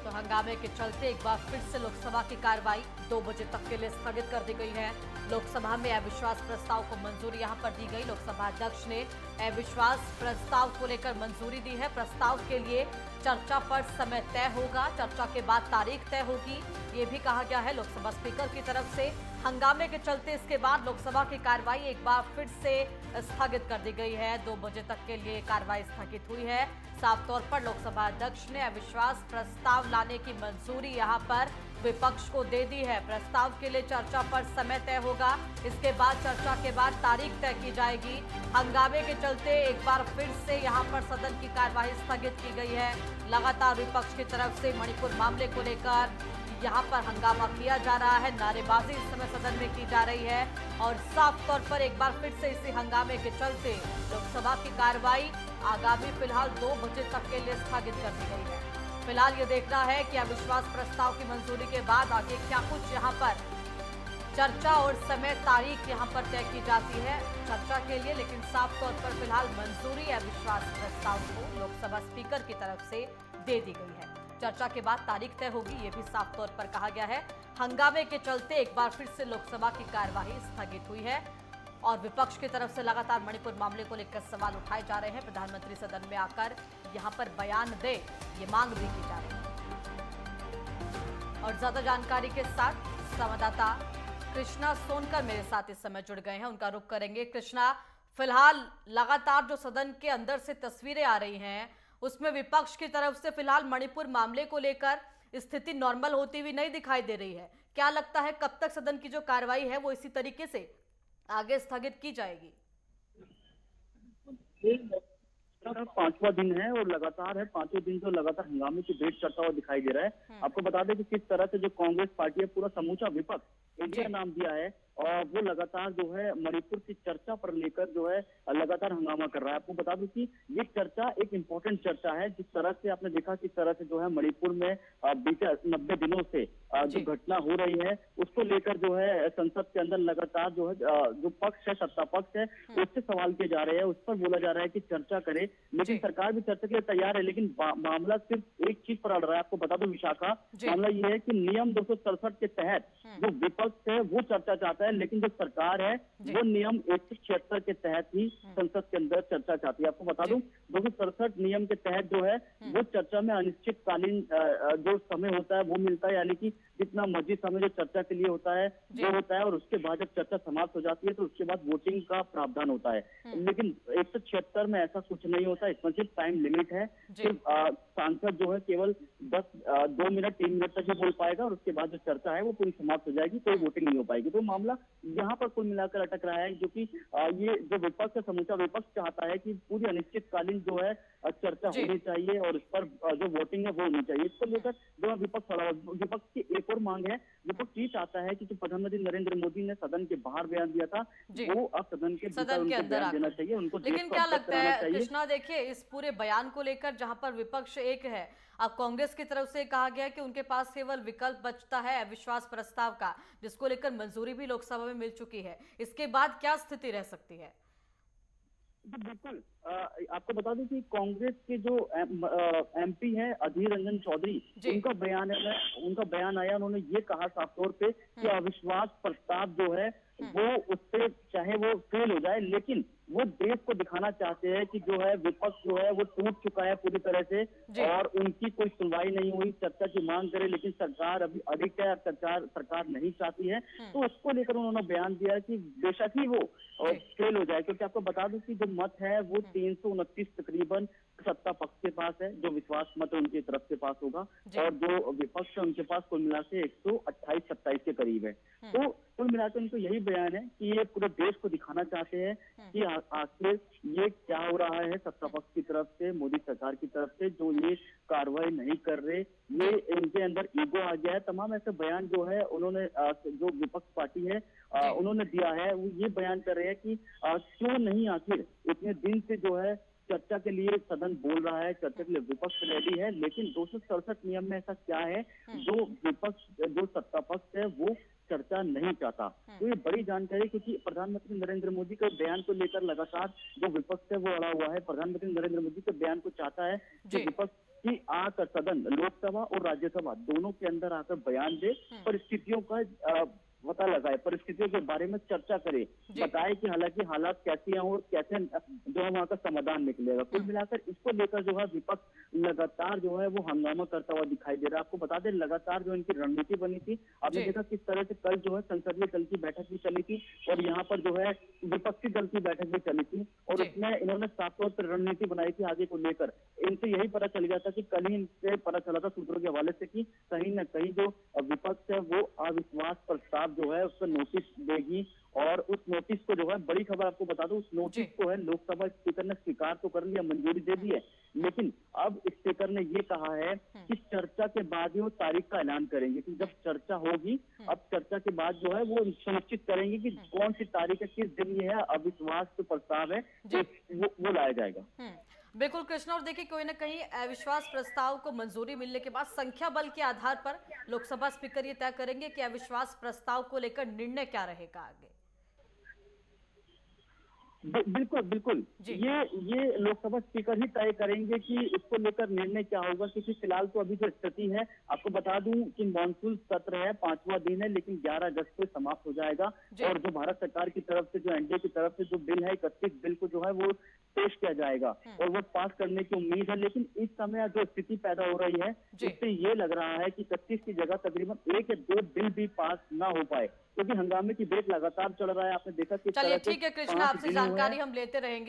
तो हंगामे के चलते एक बार फिर से लोकसभा की कार्रवाई 2 बजे तक के लिए स्थगित कर दी गई है। लोकसभा में अविश्वास प्रस्ताव को मंजूरी यहां पर दी गई। लोकसभा अध्यक्ष ने अविश्वास प्रस्ताव को लेकर मंजूरी दी है। प्रस्ताव के लिए चर्चा पर समय तय होगा, चर्चा के बाद तारीख तय होगी, ये भी कहा गया है लोकसभा स्पीकर की तरफ से। हंगामे के चलते इसके बाद लोकसभा की कार्रवाई एक बार फिर से स्थगित कर दी गई है। 2 बजे तक के लिए कार्रवाई स्थगित हुई है। साफ तौर पर लोकसभा अध्यक्ष ने अविश्वास प्रस्ताव लाने की मंजूरी यहां पर विपक्ष को दे दी है। प्रस्ताव के लिए चर्चा पर समय तय होगा, इसके बाद चर्चा के बाद तारीख तय की जाएगी। हंगामे के चलते एक बार फिर से यहां पर सदन की कार्यवाही स्थगित की गई है। लगातार विपक्ष की तरफ से मणिपुर मामले को लेकर यहां पर हंगामा किया जा रहा है, नारेबाजी इस समय सदन में की जा रही है और साफ तौर पर एक बार फिर से इसी हंगामे के चलते लोकसभा की कार्रवाई आगामी फिलहाल 2 बजे तक के लिए स्थगित कर दी गई है। फिलहाल ये देखना है कि अविश्वास प्रस्ताव की मंजूरी के बाद आगे क्या कुछ यहाँ पर चर्चा और समय तारीख यहाँ पर तय की जाती है चर्चा के लिए, लेकिन साफ तौर पर फिलहाल मंजूरी अविश्वास प्रस्ताव को लोकसभा स्पीकर की तरफ से दे दी गई है। चर्चा के बाद तारीख तय होगी, ये भी साफ तौर पर कहा गया है। हंगामे के चलते एक बार फिर से लोकसभा की कार्यवाही स्थगित हुई है और विपक्ष की तरफ से लगातार मणिपुर मामले को लेकर सवाल उठाए जा रहे हैं। प्रधानमंत्री सदन में आकर यहां पर बयान दे, ये मांग भी की जा रही है। और ज्यादा जानकारी के साथ संवाददाता कृष्णा सोनकर मेरे साथ इस समय जुड़ गए हैं, उनका रुख करेंगे। कृष्णा, फिलहाल लगातार जो सदन के अंदर से तस्वीरें आ रही हैं उसमें विपक्ष की तरफ से फिलहाल मणिपुर मामले को लेकर स्थिति नॉर्मल होती हुई नहीं दिखाई दे रही है। क्या लगता है कब तक सदन की जो कार्रवाई है वो इसी तरीके से आगे स्थगित की जाएगी? पांचवा दिन है और लगातार है, पांचवें दिन तो लगातार हंगामे की भेंट चढ़ता हुआ दिखाई दे रहा है। आपको बता दें कि किस तरह से जो कांग्रेस पार्टी है, पूरा समूचा विपक्ष इंडिया नाम दिया है और वो लगातार जो है मणिपुर की चर्चा पर लेकर जो है लगातार हंगामा कर रहा है। आपको बता दूं कि ये चर्चा एक इम्पोर्टेंट चर्चा है। जिस तरह से आपने देखा किस तरह से जो है मणिपुर में बीते 90 दिनों से जो घटना हो रही है उसको लेकर जो है संसद के अंदर लगातार जो है जो पक्ष है, सत्ता पक्ष है, उससे सवाल किए जा रहे हैं। उस पर बोला जा रहा है कि चर्चा करे, लेकिन सरकार भी चर्चा के लिए तैयार है। लेकिन मामला सिर्फ एक चीज पर अड़ रहा है। आपको बता दूं विशाखा, मामला ये है कि नियम 267 के तहत जो विपक्ष है वो चर्चा चाहता है, लेकिन जो सरकार है वो नियम 176 के तहत ही संसद के अंदर चर्चा चाहती है। आपको बता दूं 267 नियम के तहत जो है वो चर्चा में अनिश्चितकालीन जो समय होता है वो मिलता है, यानी कि जितना मर्जी समय जो चर्चा के लिए होता है वो होता है और उसके बाद जब चर्चा समाप्त हो जाती है तो उसके बाद वोटिंग का प्रावधान होता है। लेकिन 176 में ऐसा कुछ नहीं होता, इसमें सिर्फ टाइम लिमिट है। सिर्फ सांसद जो है केवल 2 मिनट 3 मिनट तक ही बोल पाएगा और उसके बाद जो चर्चा है वो पूरी समाप्त हो जाएगी, कोई वोटिंग नहीं हो पाएगी। तो मामला यहाँ पर कुल मिलाकर अटक रहा है, जो कि ये जो विपक्ष है, समूचा विपक्ष चाहता है कि पूरी अनिश्चितकालीन जो है चर्चा होनी चाहिए और इस पर जो वोटिंग है वो होनी चाहिए। इसको लेकर जो है विपक्ष की एक और मांग है। विपक्ष ये चाहता है कि जो प्रधानमंत्री नरेंद्र मोदी ने सदन के बाहर बयान दिया था वो अब सदन के अंदर देना चाहिए उनको। लेकिन क्या लगता है कृष्णा, देखिए इस पूरे बयान को लेकर जहां पर विपक्ष एक है, अब कांग्रेस की तरफ से कहा गया कि उनके पास केवल विकल्प बचता है अविश्वास प्रस्ताव का, जिसको लेकर मंजूरी भी लोकसभा में मिल चुकी है। इसके बाद क्या स्थिति रह सकती है? बिल्कुल, आपको बता दूं कि कांग्रेस के जो एमपी है अधीर रंजन चौधरी, उनका बयान आया। उन्होंने ये कहा साफ तौर पे कि अविश्वास प्रस्ताव जो है वो उससे चाहे वो फेल हो जाए, लेकिन वो देश को दिखाना चाहते हैं कि जो है विपक्ष जो है वो टूट चुका है पूरी तरह से और उनकी कोई सुनवाई नहीं हुई। चर्चा की मांग करे लेकिन सरकार अभी अधिक है, सरकार नहीं चाहती है। तो उसको लेकर उन्होंने बयान दिया कि बेशक ही वो फेल हो जाए, क्योंकि आपको बता दूं कि जो मत है वो 329 तकरीबन सत्ता पक्ष के पास है, जो विश्वास मत उनकी तरफ से पास होगा और जो विपक्ष है उनके पास कुल मिला के 128-27 के करीब है। तो कुल मिलाकर उनको यही बयान है कि ये पूरे देश को दिखाना चाहते हैं कि आखिर ये क्या हो रहा है सत्ता पक्ष की तरफ से, मोदी सरकार की तरफ से, जो ये कार्रवाई नहीं कर रहे, ये इनके अंदर ईगो आ गया है। तमाम ऐसे बयान जो है उन्होंने जो विपक्ष पार्टी है उन्होंने दिया है, वो ये बयान कर रहे हैं कि क्यों नहीं आखिर इतने दिन से जो है चर्चा के लिए सदन बोल रहा है, चर्चा के लिए विपक्ष रेडी है, लेकिन 267 नियम में ऐसा क्या है जो सत्ता पक्ष है वो चर्चा नहीं चाहता। तो ये बड़ी जानकारी, क्योंकि प्रधानमंत्री नरेंद्र मोदी के बयान को लेकर लगातार जो विपक्ष है वो अड़ा हुआ है। प्रधानमंत्री नरेंद्र मोदी के बयान को चाहता है कि विपक्ष की आकर सदन, लोकसभा और राज्यसभा दोनों के अंदर आकर बयान दे, परिस्थितियों का पता लगाए, परिस्थितियों के बारे में चर्चा करे, बताए कि हालांकि हालात कैसी हैं और कैसे जो है वहाँ का समाधान निकलेगा। कुल मिलाकर इसको लेकर जो है विपक्ष लगातार जो है वो हंगामा करता हुआ दिखाई दे रहा है। आपको बता दें, लगातार जो इनकी रणनीति बनी थी, आपने देखा किस तरह से कल जो है संसदीय दल की बैठक भी चली थी और यहाँ पर जो है विपक्षी दल की बैठक भी चली थी और उसमें इन्होंने साफ तौर पर रणनीति बनाई थी आगे को लेकर। इनसे यही पता चल गया था कि कल ही इनसे पता चला था सूत्रों के हवाले से कि कहीं न कहीं जो विपक्ष है वो अविश्वास प्रस्ताव जो है उसको नोटिस देगी और उस नोटिस को जो है, बड़ी खबर आपको बता दूं, उस नोटिस को है लोकसभा स्पीकर ने स्वीकार तो कर लिया, मंजूरी दे दी है, लेकिन अब स्पीकर ने ये कहा है कि चर्चा के बाद ही वो तारीख का ऐलान करेंगे कि जब चर्चा होगी, अब चर्चा के बाद जो है वो सुनिश्चित करेंगे कि कौन सी तारीख है, किस दिन ये है अविश्वास जो प्रस्ताव है वो लाया जाएगा। बिल्कुल कृष्ण, और देखिए कोई ना कहीं अविश्वास प्रस्ताव को मंजूरी मिलने के बाद संख्या बल के आधार पर लोकसभा स्पीकर ये तय करेंगे कि अविश्वास प्रस्ताव को लेकर निर्णय क्या रहेगा आगे। बिल्कुल बिल्कुल, ये लोकसभा स्पीकर ही तय करेंगे कि इसको लेकर निर्णय क्या होगा, क्योंकि फिलहाल तो अभी जो स्थिति है, आपको बता दूं कि मॉनसून सत्र है, 5वां दिन है, लेकिन 11 अगस्त को समाप्त हो जाएगा और जो भारत सरकार की तरफ से, जो एनडीए की तरफ से जो बिल है 31 बिल को जो है वो पेश किया जाएगा और वो पास करने की उम्मीद है। लेकिन इस समय जो स्थिति पैदा हो रही है इससे ये लग रहा है कि 31 की जगह तकरीबन 1 या 2 बिल भी पास ना हो पाए, क्योंकि हंगामे की वेग लगातार चल रहा है। आपने देखा कि चलिए ठीक है कृष्णा, आपसे जानकारी हम लेते रहेंगे।